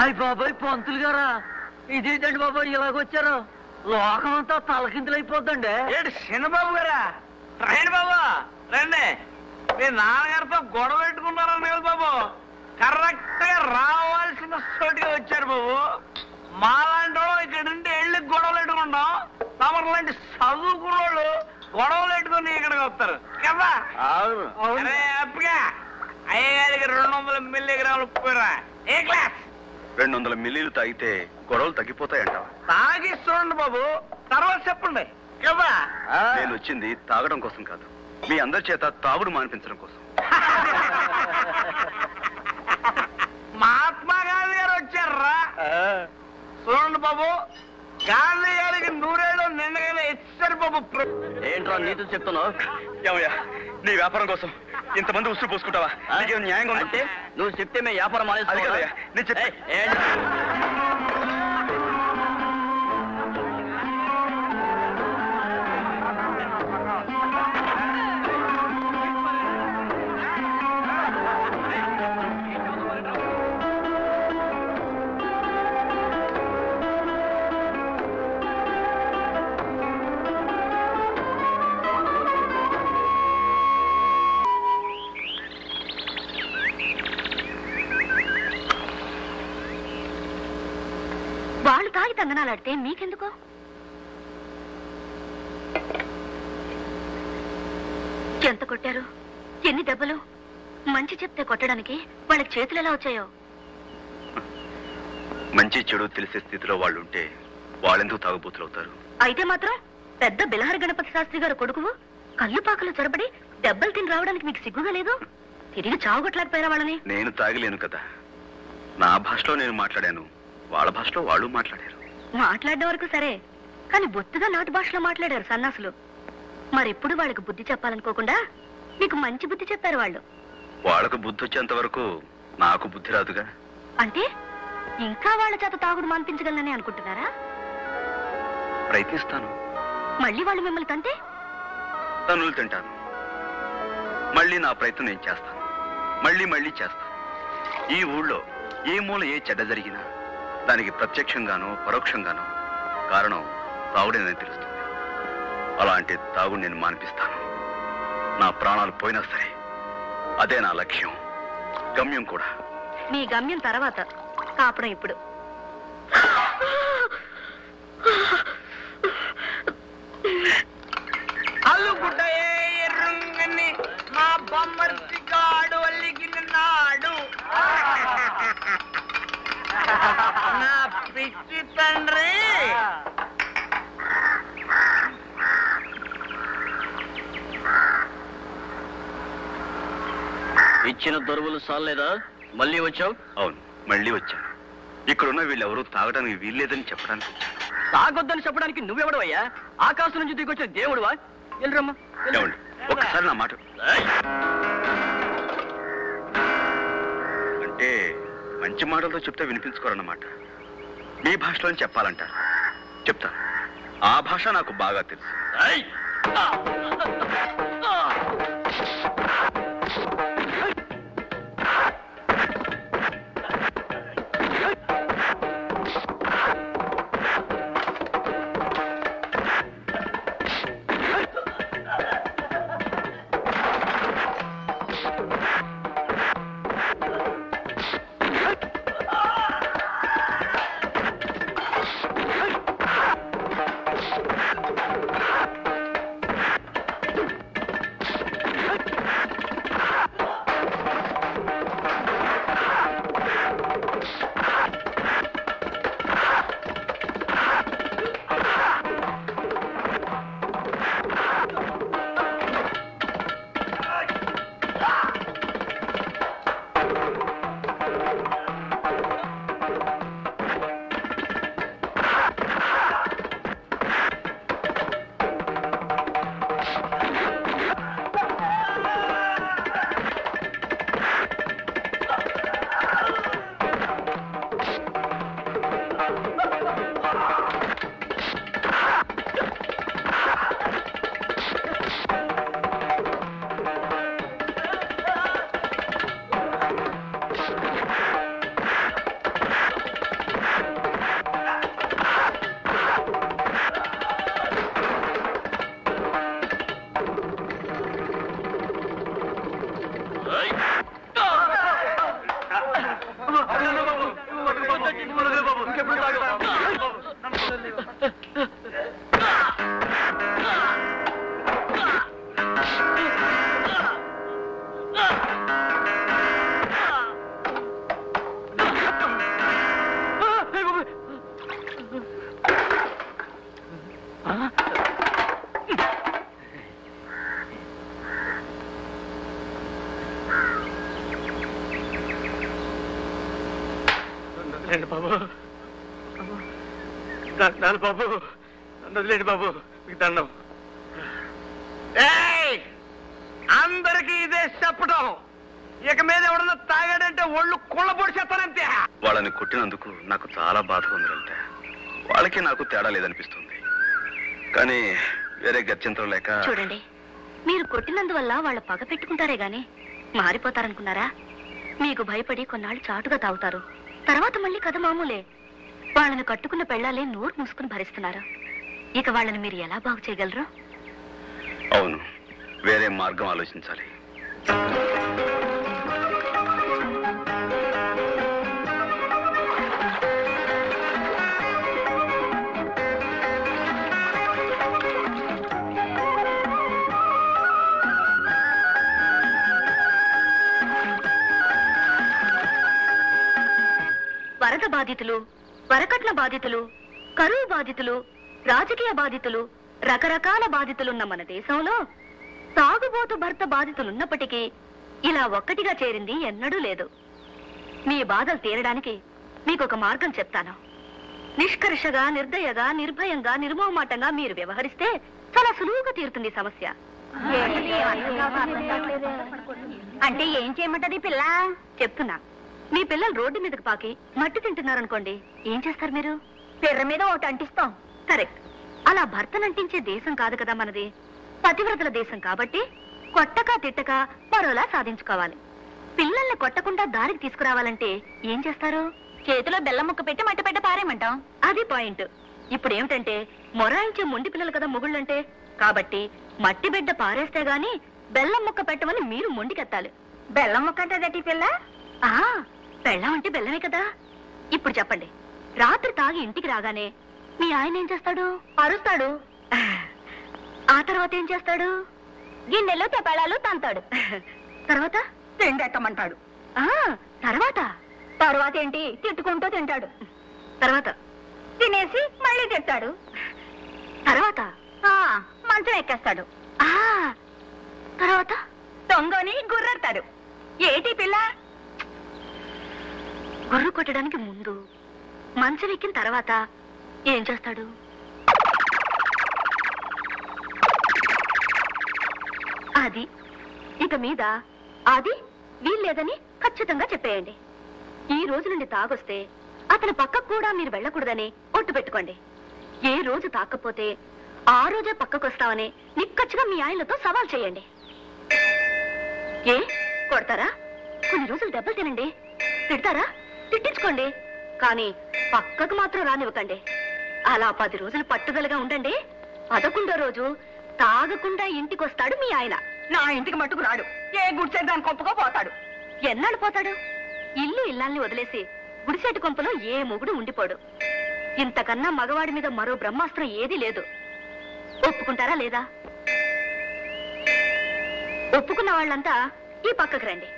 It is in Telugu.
అయ్య బాబాయ్ పంతులు గారా, ఇదేంటండి బాబాయ్ ఇలాగొచ్చారు? లోకం అంతా తలకిందులైపోద్దండి. ఏంటి చిన్నబాబు గారా? రండి బాబు రండి. మీ నాన్నగారితో గొడవ పెట్టుకున్నారని కదా బాబు, కరెక్ట్ గా రావాల్సిన చోటుగా వచ్చారు బాబు. మాలాంటి వాళ్ళు ఇక్కడ నుండి వెళ్ళి గొడవలు పెట్టుకుంటాం, తమరు లాంటి చదువుకున్న వాళ్ళు గొడవలు పెట్టుకుని ఇక్కడికి వస్తారు కదా. అప్పుగా అయ్యగారికి 200 మిల్లీగ్రాములు పోయిరా. ఏ క్లాస్? 200 మిల్లీలు తాగితే గొడవలు తగ్గిపోతాయంట. తాగిస్తుండండి బాబు, తర్వాత చెప్పండి కదా. నేను వచ్చింది తాగడం కోసం కాదు, మీ అందరి చేత తాగుడు మానిపించడం కోసం. మహాత్మా గాంధీ గారు వచ్చారా? చూడండి బాబు, గాంధీ గారికి 100 ఏళ్ళు నిండగానే ఇచ్చారు బాబు. ఏంట్రా నీతులు చెప్తున్నావు? ఏమయ్యా, నీ వ్యాపారం కోసం ఇంతమంది ఉసురు పోసుకుంటావా? నీకేం న్యాయంగా అంటే నువ్వు చెప్తే మేము వ్యాపారం అది కదయ్యా, నేను చెప్పే వాళ్ళు తాగి తందనాలాడితే మీకెందుకు? ఎంత కొట్టారు? ఎన్ని దెబ్బలు? మంచి చెప్తే కొట్టడానికి వాళ్ళకి చేతులు ఎలా వచ్చాయో? మంచి చెడు తెలిసే స్థితిలో వాళ్ళు ఉంటే వాళ్ళెందుకు తాగుబోతులవుతారు? అయితే మాత్రం పెద్ద బిలహరి గణపతి శాస్త్రి గారు కొడుకువు కళ్ళు పాకలు చొరబడి దెబ్బలు తిని రావడానికి మీకు సిగ్గుగా లేదు? తిరిగి చావుగొట్టలేకపోయారా వాళ్ళని? నేను తాగలేను కదా, నా భాషలో నేను మాట్లాడాను, వాళ్ళ భాషలో వాళ్ళు మాట్లాడారు. మాట్లాడిన వరకు సరే, కానీ బొత్తుగా నాటు భాషలో మాట్లాడారు సన్నాసులు. మరెప్పుడు వాళ్ళకి బుద్ధి చెప్పాలనుకోకుండా మీకు మంచి బుద్ధి చెప్పారు వాళ్ళు. వాళ్ళకు బుద్ధి వచ్చేంత వరకు నాకు బుద్ధి రాదుగా. అంటే ఇంకా వాళ్ళ చేత తాగుడు మాన్పించగలనని అనుకుంటున్నారా? ప్రయత్నిస్తాను. మళ్ళీ వాళ్ళు మిమ్మల్ని తంటే? తన్నులు తింటాను. మళ్ళీ నా ప్రయత్నం నేను చేస్తాను, మళ్ళీ మళ్ళీ చేస్తాను. ఈ ఊళ్ళో ఏ మూల ఏ చెడ్డ జరిగినా దానికి ప్రత్యక్షంగానో పరోక్షంగానో కారణం తాగుడేనని తెలుస్తుంది. అలాంటి తాగుడు నేను మానిపిస్తాను. నా ప్రాణాలు పోయినా సరే అదే నా లక్ష్యం, గమ్యం కూడా. మీ గమ్యం తర్వాత, కాపడం ఇప్పుడు. అల్లుగుడ్డ ఎర్రంగని మా బొమ్మర్తి కాడు అల్లిగినాడు నా పిచ్చి తండ్రి. ఇచ్చిన దొరువులు సాలేదా? మళ్ళీ వచ్చావు? అవును, మళ్ళీ వచ్చాను. ఇక్కడున్న వీళ్ళెవరూ తాగడానికి వీల్లేదని చెప్పడానికి వచ్చాను. తాగొద్దని చెప్పడానికి నువ్వెవడవయ్యా? ఆకాశం నుంచి దిగొచ్చిన దేవుడువా? వెళ్ళరమ్మా. ఏమండి, ఒక్కసారి నా మాట. అంటే మంచి మాటలతో చెప్తే వినిపించుకోరన్నమాట. మీ భాషలో చెప్పాలంటారు, చెప్తా. ఆ భాష నాకు బాగా తెలుసు. రండి బాబు దండాలు బాబు వదిలేండి బాబు మీకు దండం. అందరికి ఇదే చెప్పడం, ఇక మీద ఎవడన్నా తాగాడంటే ఒళ్ళు కుళ్ళ పొడిచేస్తానంతే. వాళ్ళని కొట్టినందుకు నాకు చాలా బాధగా ఉందంటే వాళ్ళకి నాకు తేడా లేదనిపిస్తుంది. కానీ వేరే గత్యంతరం లేక. చూడండి, మీరు కొట్టినందువల్ల వాళ్ళ పగ పెట్టుకుంటారే గాని మారిపోతారనుకున్నారా? మీకు భయపడి కొన్నాళ్ళు చాటుగా తాగుతారు, తర్వాత మళ్ళీ కథ మామూలే. వాళ్ళని కట్టుకున్న పెళ్ళాలే నోరు మూసుకుని భరిస్తున్నారు. ఇక వాళ్ళని మీరు ఎలా బాగు చేయగలరు? అవును, వేరే మార్గం ఆలోచించాలి. వరద బాధితులు, వరకట్న బాధితులు, కరువు బాధితులు, రాజకీయ బాధితులు, రకరకాల బాధితులున్న మన దేశంలో తాగుబోతు భర్త బాధితులున్నప్పటికీ ఇలా ఒక్కటిగా చేరింది ఎన్నడూ లేదు. మీ బాధలు తీరడానికి మీకొక మార్గం చెప్తాను. నిష్కర్షగా, నిర్దయగా, నిర్భయంగా, నిర్మోహమాటంగా మీరు వ్యవహరిస్తే చాలా సులువుగా తీరుతుంది సమస్య. అంటే ఏం చేయమంటది పిల్ల? చెప్తున్నా. మీ పిల్లలు రోడ్డు మీదకి పాకి మట్టి తింటున్నారనుకోండి, ఏం చేస్తారు మీరు? పిర్ర మీద ఒకటి అంటిస్తాం. కరెక్ట్. అలా భర్తనంటించే దేశం కాదు కదా మనది, పతివ్రతల దేశం కాబట్టి కొట్టక తిట్టక మరోలా సాధించుకోవాలి. పిల్లల్ని కొట్టకుండా దారికి తీసుకురావాలంటే ఏం చేస్తారు? చేతిలో బెల్లం ముక్క పెట్టి మట్టి పెట్ట పారేయమంటాం. అది పాయింట్. ఇప్పుడు ఏమిటంటే మొరాయించే మొండి పిల్లలు కదా మొగుళ్ళంటే, కాబట్టి మట్టి బిడ్డ పారేస్తే గాని బెల్లం ముక్క పెట్టమని మీరు మొండికెత్తాలి. బెల్లం ముక్క అంటే దట్టి పిల్ల? బెల్లం అంటే బెల్లమే కదా. ఇప్పుడు చెప్పండి, రాత్రి తాగి ఇంటికి రాగానే మీ ఆయన ఏం చేస్తాడు? అరుస్తాడు. ఆ తర్వాత ఏం చేస్తాడు? గిన్నెలో తెపాళాలు తంతాడు. తర్వాత తిండెట్టమంటాడు. తర్వాత తర్వాత ఏంటి? తిట్టుకుంటూ తింటాడు. తర్వాత తినేసి మళ్ళీ తింటాడు. తర్వాత మంచం ఎక్కేస్తాడు. తర్వాత దొంగని గుర్రెడతాడు. ఏటి పిల్ల? గుర్రు కొట్టడానికి ముందు, మంచం ఎక్కిన తర్వాత ఏం చేస్తాడు? అది ఇక మీద అది వీల్లేదని ఖచ్చితంగా చెప్పేయండి. ఈ రోజు నుండి తాగొస్తే అతని పక్కకు కూడా మీరు వెళ్ళకూడదని ఒట్టు పెట్టుకోండి. ఏ రోజు తాకపోతే ఆ రోజే పక్కకొస్తామని నిక్కచ్చిగా మీ ఆయనతో సవాల్ చేయండి. ఏ కొడతారా? కొన్ని రోజులు దెబ్బలు తినండి. తిడతారా? తిట్టించుకోండి. కానీ పక్కకు మాత్రం రానివ్వకండి. అలా 10 రోజులు పట్టుదలగా ఉండండి. 11వ రోజు తాగకుండా ఇంటికొస్తాడు మీ ఆయన. నా ఇంటికి మట్టుకు రాడు. ఏ గుడిసేదాని కొంపకో పోతాడు. ఎన్నాళ్ళు పోతాడు? ఇల్లు ఇల్లాల్ని వదిలేసి గుడిసెట్టు కొంపలో ఏ మొగుడు ఉండిపోడు. ఇంతకన్నా మగవాడి మీద మరో బ్రహ్మాస్త్రం ఏదీ లేదు. ఒప్పుకుంటారా లేదా? ఒప్పుకున్న వాళ్ళంతా ఈ పక్కకు రండి.